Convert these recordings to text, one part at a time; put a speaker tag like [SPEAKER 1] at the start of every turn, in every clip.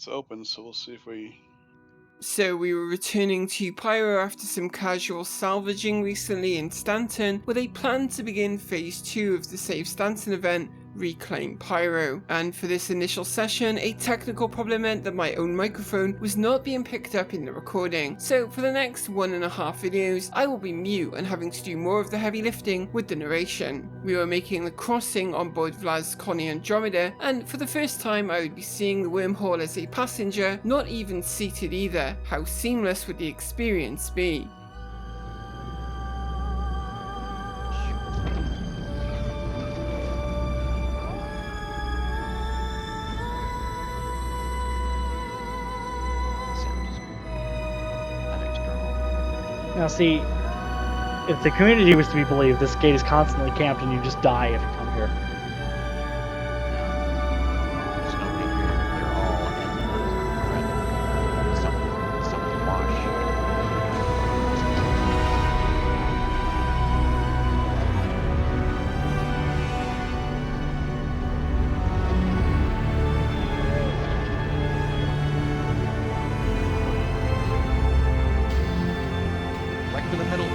[SPEAKER 1] it's open, so we'll see if we...
[SPEAKER 2] So we were returning to Pyro after some casual salvaging recently in Stanton, where they planned to begin phase 2 of the Save Stanton event, Reclaim Pyro. And for this initial session, a technical problem meant that my own microphone was not being picked up in the recording. So for the next 1.5 videos, I will be mute and having to do more of the heavy lifting with the narration. We were making the crossing on board Vlas Connie Andromeda, and for the first time I would be seeing the wormhole as a passenger, not even seated either. How seamless would the experience be?
[SPEAKER 3] Now see, if the community was to be believed, this gate is constantly camped and you just die if you come here.
[SPEAKER 4] There's nobody here. They're all in some wash. Right to the middle.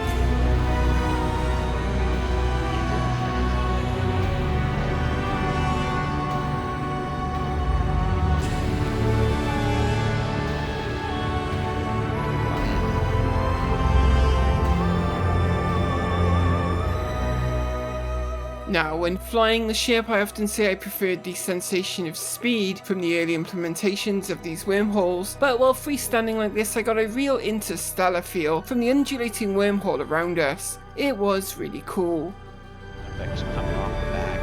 [SPEAKER 2] Now, when flying the ship, I often say I preferred the sensation of speed from the early implementations of these wormholes, but while freestanding like this, I got a real interstellar feel from the undulating wormhole around us. It was really cool.
[SPEAKER 4] Effects coming off the back.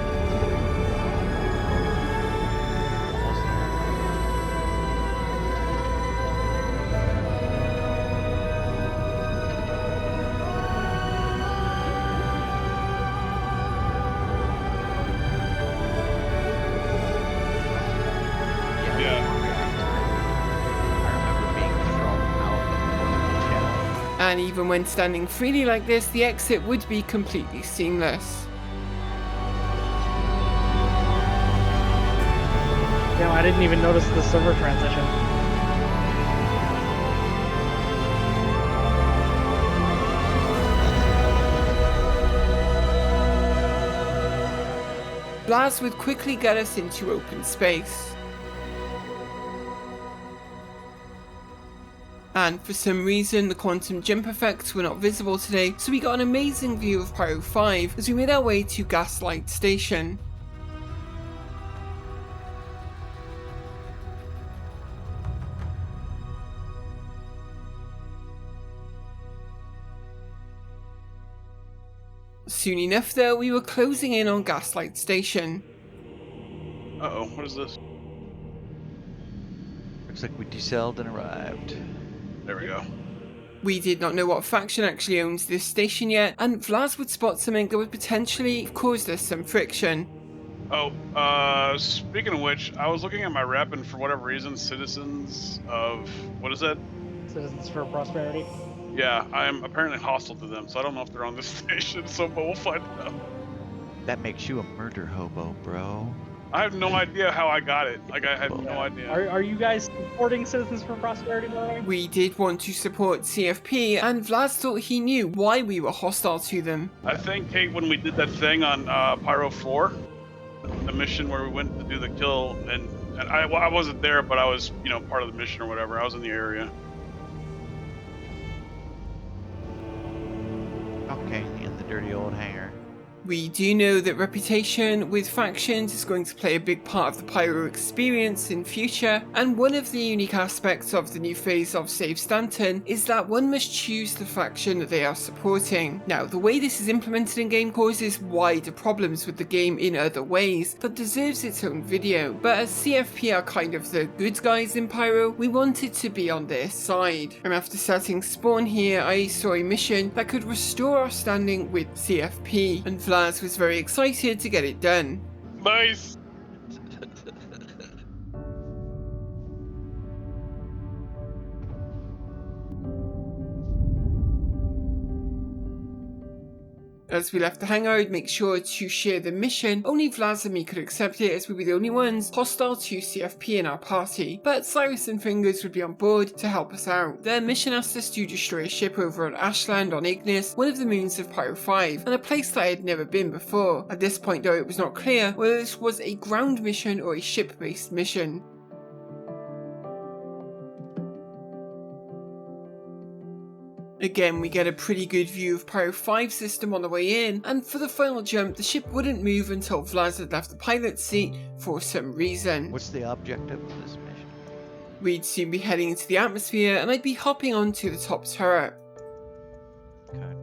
[SPEAKER 4] Almost there.
[SPEAKER 1] Yeah.
[SPEAKER 4] I remember being thrown out of the channel.
[SPEAKER 2] And even when standing freely like this, the exit would be completely seamless.
[SPEAKER 3] Damn, I didn't even notice the server transition.
[SPEAKER 2] Vlas would quickly get us into open space. And for some reason the quantum jump effects were not visible today, so we got an amazing view of Pyro 5 as we made our way to Gaslight Station. Soon enough though, we were closing in on Gaslight Station.
[SPEAKER 1] Uh-oh, what is this?
[SPEAKER 4] Looks like we decelled and arrived.
[SPEAKER 1] There we go.
[SPEAKER 2] We did not know what faction actually owns this station yet, and Vlas would spot something that would potentially have caused us some friction.
[SPEAKER 1] Oh, speaking of which, I was looking at my rep, and for whatever reason, citizens of... what is that?
[SPEAKER 3] Citizens for Prosperity.
[SPEAKER 1] Yeah, I am apparently hostile to them, so I don't know if they're on this station, but we'll find out.
[SPEAKER 4] That makes you a murder hobo, bro.
[SPEAKER 1] I have no idea how I got it. Like, I had no idea.
[SPEAKER 3] Are you guys supporting Citizens for Prosperity, by the way?
[SPEAKER 2] We did want to support CFP, and Vlas thought he knew why we were hostile to them.
[SPEAKER 1] I think, Kate, when we did that thing on Pyro 4, the mission where we went to do the kill, and I wasn't there, but I was, part of the mission or whatever. I was in the area.
[SPEAKER 4] Okay, in the dirty old hangar.
[SPEAKER 2] We do know that reputation with factions is going to play a big part of the Pyro experience in future, and one of the unique aspects of the new phase of Save Stanton is that one must choose the faction that they are supporting. Now, the way this is implemented in game causes wider problems with the game in other ways that deserves its own video, but as CFP are kind of the good guys in Pyro, we wanted to be on their side. And after starting spawn here, I saw a mission that could restore our standing with CFP, and Vlas was very excited to get it done.
[SPEAKER 1] Nice!
[SPEAKER 2] As we left the hangar, I'd make sure to share the mission. Only Vlas and me could accept it, as we were the only ones hostile to CFP in our party, but Cyrus and Fingers would be on board to help us out. Their mission asked us to destroy a ship over on Ashland on Ignis, one of the moons of Pyro 5, and a place that I had never been before. At this point though, it was not clear whether this was a ground mission or a ship-based mission. Again, we get a pretty good view of Pyro 5's system on the way in, and for the final jump, the ship wouldn't move until Vlas had left the pilot's seat for some reason.
[SPEAKER 4] What's the objective of this mission?
[SPEAKER 2] We'd soon be heading into the atmosphere, and I'd be hopping onto the top turret.
[SPEAKER 4] Okay.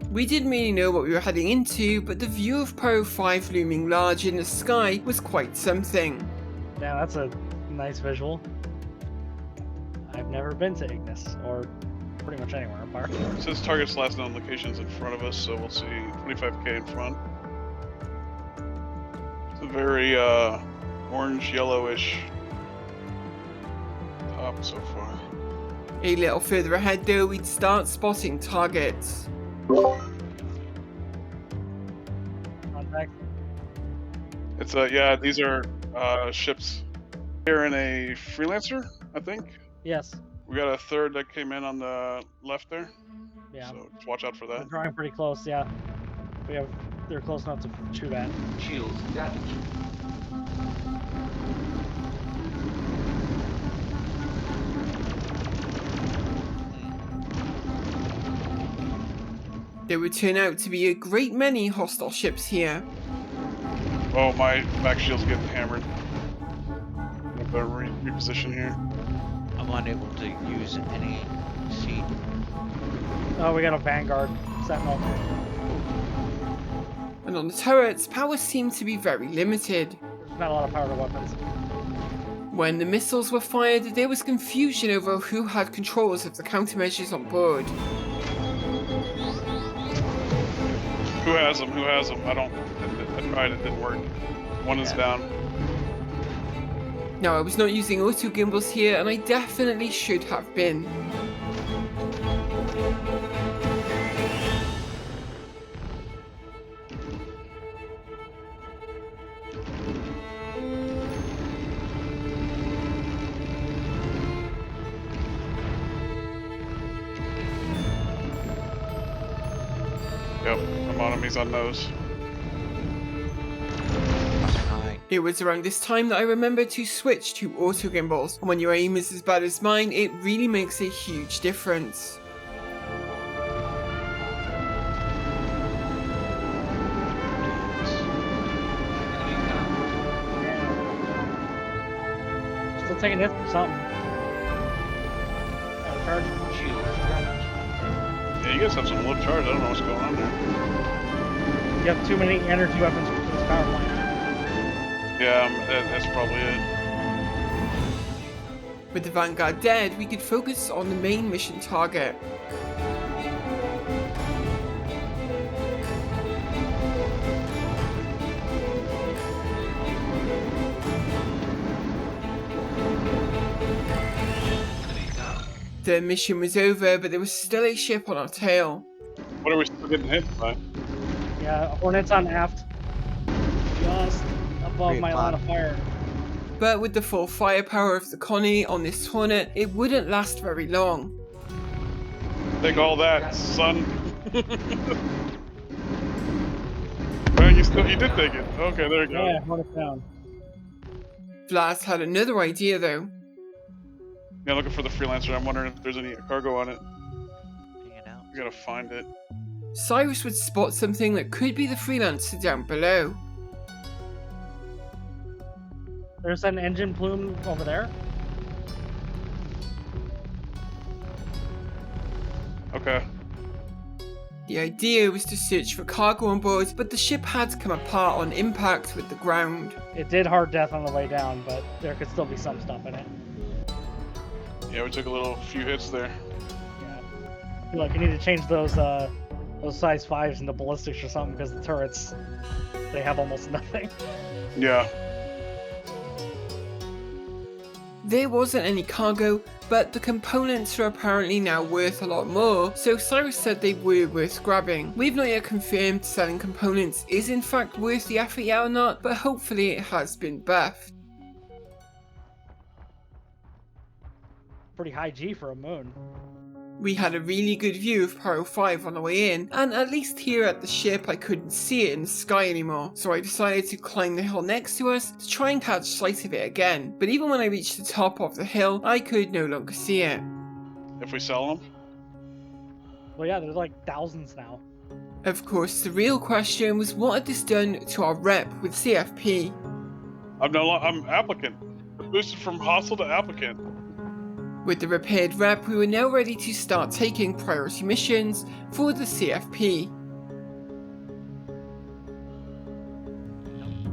[SPEAKER 2] We didn't really know what we were heading into, but the view of Pyro 5 looming large in the sky was quite something.
[SPEAKER 3] Yeah, that's a nice visual. I've never been to Ignis, or pretty much anywhere in Pyro.
[SPEAKER 1] It says target's last known locations in front of us, so we'll see 25k in front. It's a very orange yellowish top so far.
[SPEAKER 2] A little further ahead though, we'd start spotting targets.
[SPEAKER 3] Contact.
[SPEAKER 1] It's yeah, these are ships. Here in a freelancer, I think.
[SPEAKER 3] Yes.
[SPEAKER 1] We got a third that came in on the left there.
[SPEAKER 3] Yeah.
[SPEAKER 1] So just watch out for
[SPEAKER 3] They're
[SPEAKER 1] that.
[SPEAKER 3] drawing pretty close, yeah. They're close enough to shoot at.
[SPEAKER 5] Shields damaged.
[SPEAKER 2] There would turn out to be a great many hostile ships here.
[SPEAKER 1] Oh, my back shield's getting hammered. I'm gonna reposition here.
[SPEAKER 4] I'm unable to use any seat.
[SPEAKER 3] Oh, we got a Vanguard Sentinel.
[SPEAKER 2] And on the turrets, power seemed to be very limited.
[SPEAKER 3] There's not a lot of power to weapons.
[SPEAKER 2] When the missiles were fired, there was confusion over who had controls of the countermeasures on board.
[SPEAKER 1] Who has them? Who has them? I tried, it didn't work. One is down.
[SPEAKER 2] Now, I was not using auto gimbals here, and I definitely should have been.
[SPEAKER 1] Yep, I'm on him, he's on nose.
[SPEAKER 2] It was around this time that I remembered to switch to auto gimbals, and when your aim is as bad as mine, it really makes a huge difference.
[SPEAKER 3] Still taking hits for something. Out of charge.
[SPEAKER 5] Shields damaged.
[SPEAKER 1] Yeah, you guys have some low charge, I don't know what's going on there.
[SPEAKER 3] You have too many energy weapons for this power plant.
[SPEAKER 1] Yeah, that's probably it.
[SPEAKER 2] With the Vanguard dead, we could focus on the main mission target. The mission was over, but there was still a ship on our tail.
[SPEAKER 1] What are we still getting hit by?
[SPEAKER 3] Yeah, Hornets on aft. Just above
[SPEAKER 4] Great
[SPEAKER 3] my
[SPEAKER 4] plan.
[SPEAKER 3] line of fire.
[SPEAKER 2] But with the full firepower of the Connie on this Hornet, it wouldn't last very long.
[SPEAKER 1] Take all that, son. Well, you did take it. Okay, there you go.
[SPEAKER 3] Yeah, Hornets down.
[SPEAKER 2] Vlas had another idea though.
[SPEAKER 1] Yeah, looking for the freelancer. I'm wondering if there's any cargo on it.
[SPEAKER 4] Hanging out.
[SPEAKER 1] We gotta find it.
[SPEAKER 2] Cyrus would spot something that could be the freelancer down below.
[SPEAKER 3] There's an engine plume over there.
[SPEAKER 1] Okay.
[SPEAKER 2] The idea was to search for cargo on board, but the ship had come apart on impact with the ground.
[SPEAKER 3] It did hard death on the way down, but there could still be some stuff in it.
[SPEAKER 1] Yeah, we took a few hits there.
[SPEAKER 3] Yeah. I feel like you need to change those size 5s into ballistics or something, because the turrets, they have almost nothing.
[SPEAKER 1] Yeah.
[SPEAKER 2] There wasn't any cargo, but the components are apparently now worth a lot more, so Cyrus said they were worth grabbing. We've not yet confirmed selling components is in fact worth the effort yet or not, but hopefully it has been buffed.
[SPEAKER 3] Pretty high G for a moon.
[SPEAKER 2] We had a really good view of Pyro 5 on the way in, and at least here at the ship I couldn't see it in the sky anymore, so I decided to climb the hill next to us to try and catch sight of it again, but even when I reached the top of the hill, I could no longer see it.
[SPEAKER 1] If we sell them?
[SPEAKER 3] Well, yeah, there's like thousands now.
[SPEAKER 2] Of course, the real question was what had this done to our rep with CFP?
[SPEAKER 1] I'm applicant. Boosted from hostile to applicant.
[SPEAKER 2] With the repaired rep, we were now ready to start taking priority missions for the CFP.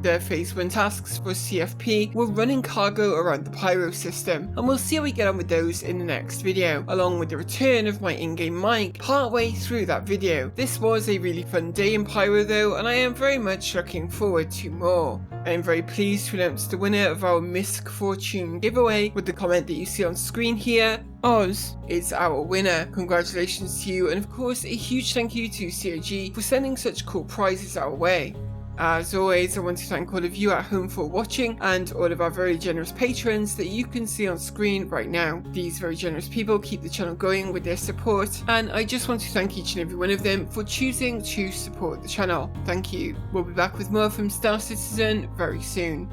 [SPEAKER 2] The Phase 1 tasks for CFP were running cargo around the Pyro system, and we'll see how we get on with those in the next video, along with the return of my in-game mic partway through that video. This was a really fun day in Pyro though, and I am very much looking forward to more. I am very pleased to announce the winner of our Misc Fortune giveaway with the comment that you see on screen here. Oz is our winner. Congratulations to you, and of course a huge thank you to COG for sending such cool prizes our way. As always, I want to thank all of you at home for watching and all of our very generous patrons that you can see on screen right now. These very generous people keep the channel going with their support, and I just want to thank each and every one of them for choosing to support the channel. Thank you. We'll be back with more from Star Citizen very soon.